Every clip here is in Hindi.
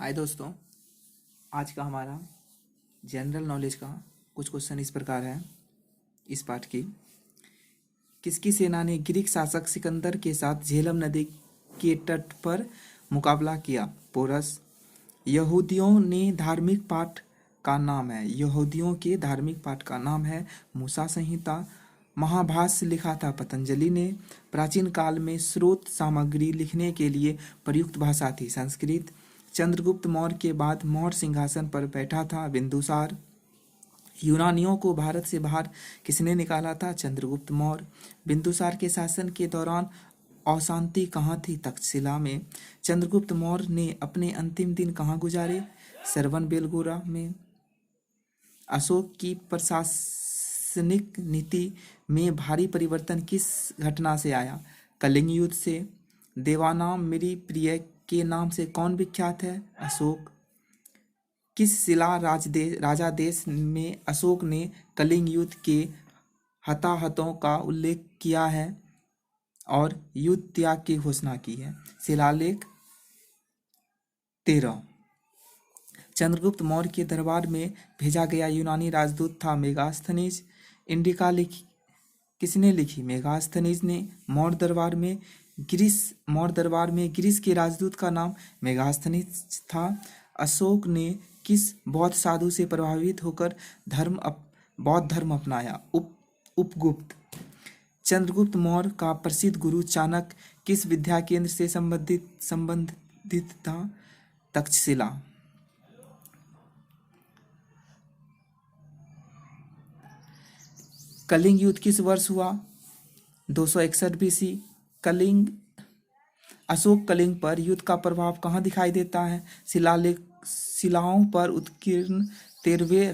हाय दोस्तों। आज का हमारा जनरल नॉलेज का कुछ क्वेश्चन इस प्रकार है। इस पाठ की, किसकी सेना ने ग्रीक शासक सिकंदर के साथ झेलम नदी के तट पर मुकाबला किया? पोरस। यहूदियों के धार्मिक पाठ का नाम है मूसा संहिता। महाभाष्य लिखा था पतंजलि ने। प्राचीन काल में स्रोत सामग्री लिखने के लिए प्रयुक्त भाषा थी संस्कृत। चंद्रगुप्त मौर्य के बाद मौर्य सिंहासन पर बैठा था बिंदुसार। यूनानियों को भारत से बाहर किसने निकाला था? चंद्रगुप्त मौर्य। बिंदुसार के शासन के दौरान अशांति कहाँ थी? तक्षशिला में। चंद्रगुप्त मौर्य ने अपने अंतिम दिन कहाँ गुजारे? श्रवण बेलगोरा में। अशोक की प्रशासनिक नीति में भारी परिवर्तन किस घटना से आया? कलिंग युद्ध से। देवानाम मेरी प्रिय के नाम से कौन विख्यात है? अशोक। किस शिला राजा देश में अशोक ने कलिंग युद्ध के हताहतों का उल्लेख किया है और युद्ध त्याग की घोषणा की है? शिलालेख 13। चंद्रगुप्त मौर्य के दरबार में भेजा गया यूनानी राजदूत था मेगास्थनीज। इंडिका किसने लिखी? मेगास्थनीज ने। मौर्य दरबार में ग्रीस के राजदूत का नाम मेगास्थनीज था। अशोक ने किस बौद्ध साधु से प्रभावित होकर बौद्ध धर्म अपनाया? उपगुप्त। चंद्रगुप्त मौर्य का प्रसिद्ध गुरु चाणक्य किस विद्या केंद्र से संबंधित था? तक्षशिला। कलिंग युद्ध किस वर्ष हुआ? 261 बीसी। अशोक कलिंग पर युद्ध का प्रभाव कहाँ दिखाई देता है? शिलाओं पर उत्कीर्ण 13वें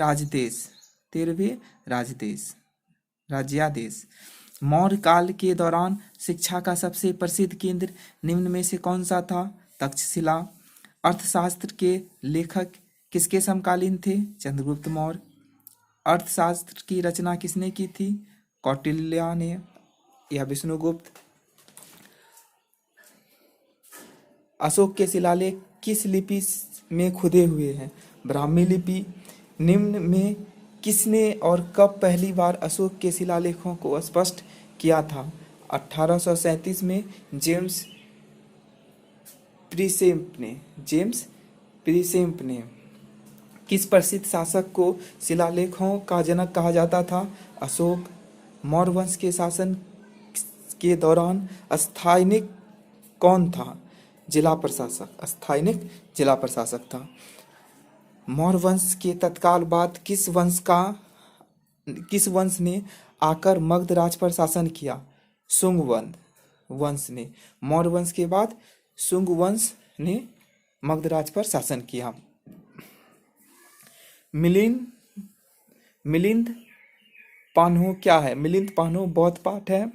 राज्यादेश। मौर्य काल के दौरान शिक्षा का सबसे प्रसिद्ध केंद्र निम्न में से कौन सा था? तक्षशिला। अर्थशास्त्र के लेखक किसके समकालीन थे? चंद्रगुप्त मौर्य। अर्थशास्त्र की रचना किसने की थी? कौटिल्य ने या विष्णुगुप्त। अशोक के शिलालेख किस लिपि में खुदे हुए हैं? ब्राह्मी लिपि। निम्न में किसने और कब पहली बार अशोक के शिलालेखों को स्पष्ट किया था? 1837 में जेम्स प्रिसेंप ने। किस प्रसिद्ध शासक को शिलालेखों का जनक कहा जाता था? अशोक। मौर्य वंश के शासन के दौरान स्थायिक कौन था? जिला प्रशासक था। मौर्य वंश के तत्काल बाद किस वंश ने आकर मगध राज पर शासन किया? शुंग वंश ने। मौर्य वंश के बाद शुंग वंश ने मगध राज पर शासन किया। मिलिंद पान्हो क्या है? मिलिंद पान्हो बौद्ध पाठ है।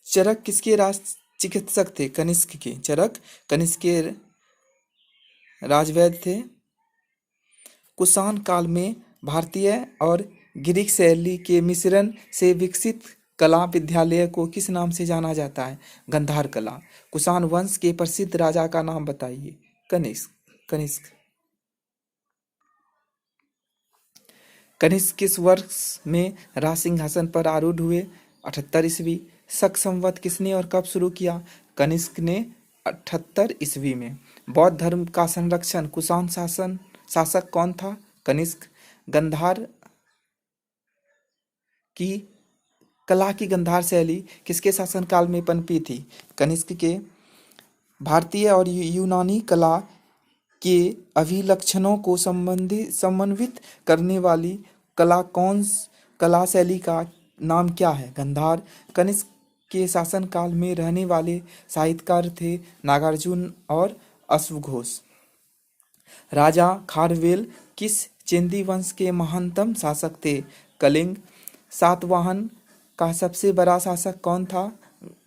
चरक किसके राज चिकित्सक थे? कनिष्क के। चरक कनिष्क के राजवैद्य थे। कुषाण काल में भारतीय और ग्रीक शैली के मिश्रण से विकसित कला विद्यालय को किस नाम से जाना जाता है? गंधार कला। कुषाण वंश के प्रसिद्ध राजा का नाम बताइए। कनिष्क। कनिष्क किस वर्ष में राज सिंहासन पर आरूढ़ हुए? 78 ईस्वी। शक संवत किसने और कब शुरू किया? कनिष्क ने 78 ईस्वी में। बौद्ध धर्म का संरक्षण कुषाण शासक कौन था? कनिष्क। गंधार की कला की गंधार शैली किसके शासनकाल में पनपी थी? कनिष्क के। भारतीय और यूनानी कला के अभिलक्षणों को समन्वित करने वाली कला शैली का नाम क्या है? गंधार। कनिष्क के शासनकाल में रहने वाले साहित्यकार थे नागार्जुन और अश्वघोष। राजा खारवेल किस चेंदी वंश के महानतम शासक थे? कलिंग। सातवाहन का सबसे बड़ा शासक कौन था?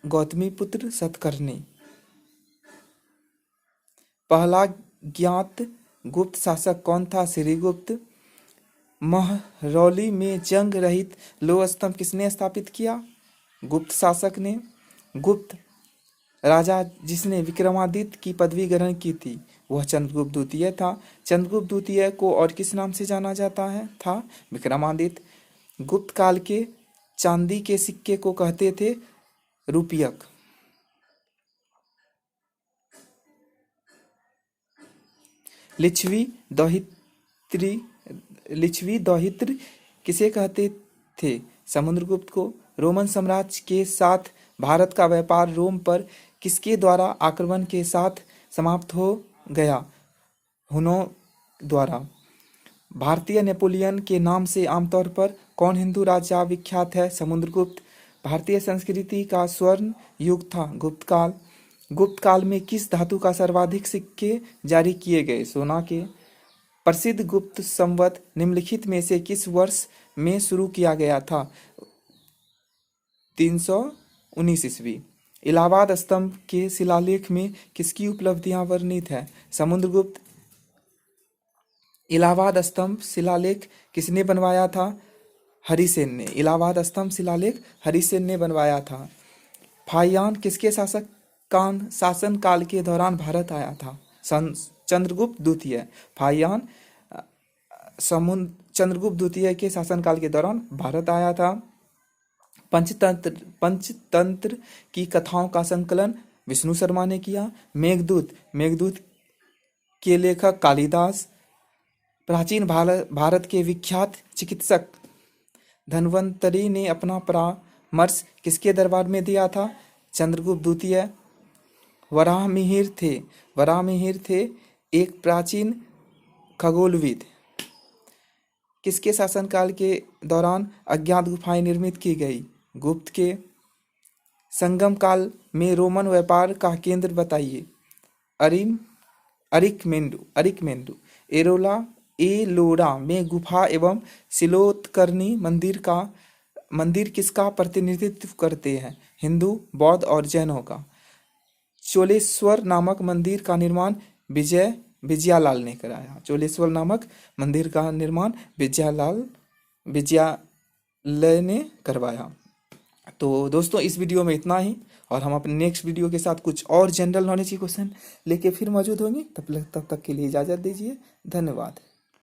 गौतमीपुत्र सतकर्णी। पहला ज्ञात गुप्त शासक कौन था? श्रीगुप्त। महरौली में जंग रहित लोह स्तंभ किसने स्थापित किया? गुप्त शासक ने। गुप्त राजा जिसने विक्रमादित्य की पदवी ग्रहण की थी वह चंद्रगुप्त द्वितीय था। चंद्रगुप्त द्वितीय को और किस नाम से जाना जाता है था विक्रमादित्य। गुप्त काल के चांदी के सिक्के को कहते थे रुपयक। लिच्छवी दौहित्र किसे कहते थे? समुद्रगुप्त को। रोमन साम्राज्य के साथ भारत का व्यापार रोम पर किसके द्वारा आक्रमण के साथ समाप्त हो गया? हुनों द्वारा। भारतीय नेपोलियन के नाम से आमतौर पर कौन हिंदू राजा विख्यात है? समुद्रगुप्त। भारतीय संस्कृति का स्वर्ण युग था गुप्त काल। गुप्त काल में किस धातु का सर्वाधिक सिक्के जारी किए गए? सोना के। प्रसिद्ध गुप्त संवत निम्नलिखित में से किस वर्ष में शुरू किया गया था? 319 ईस्वी। इलाहाबाद स्तंभ के शिलालेख में किसकी उपलब्धियां वर्णित है? समुद्रगुप्त। इलाहाबाद स्तंभ शिलालेख किसने बनवाया था? हरिसेन ने। इलाहाबाद स्तंभ शिलालेख हरिसेन ने बनवाया था। फाहियान किसके शासन काल के दौरान भारत आया था? चंद्रगुप्त द्वितीय। फाहियान चंद्रगुप्त द्वितीय के शासनकाल के दौरान भारत आया था। पंचतंत्र की कथाओं का संकलन विष्णु शर्मा ने किया। मेघदूत के लेखक कालिदास। प्राचीन भारत के विख्यात चिकित्सक धन्वंतरि ने अपना परामर्श किसके दरबार में दिया था? चंद्रगुप्त द्वितीय। वराहमिहिर थे एक प्राचीन खगोलविद। किसके शासनकाल के दौरान अज्ञात गुफाएं निर्मित की गई? गुप्त के। संगम काल में रोमन व्यापार का केंद्र बताइए। अरिकमेंडू। एलोरा में गुफा एवं शिलोत्कर्णी मंदिर किसका प्रतिनिधित्व करते हैं? हिंदू, बौद्ध और जैनों का। चोलेश्वर नामक मंदिर का निर्माण विजयालाल ने कराया। चोलेश्वर नामक मंदिर का निर्माण विजयालय ने करवाया। तो दोस्तों इस वीडियो में इतना ही, और हम अपने नेक्स्ट वीडियो के साथ कुछ और जनरल नॉलेज के क्वेश्चन लेके फिर मौजूद होंगे। तब तक के लिए इजाज़त दीजिए। धन्यवाद।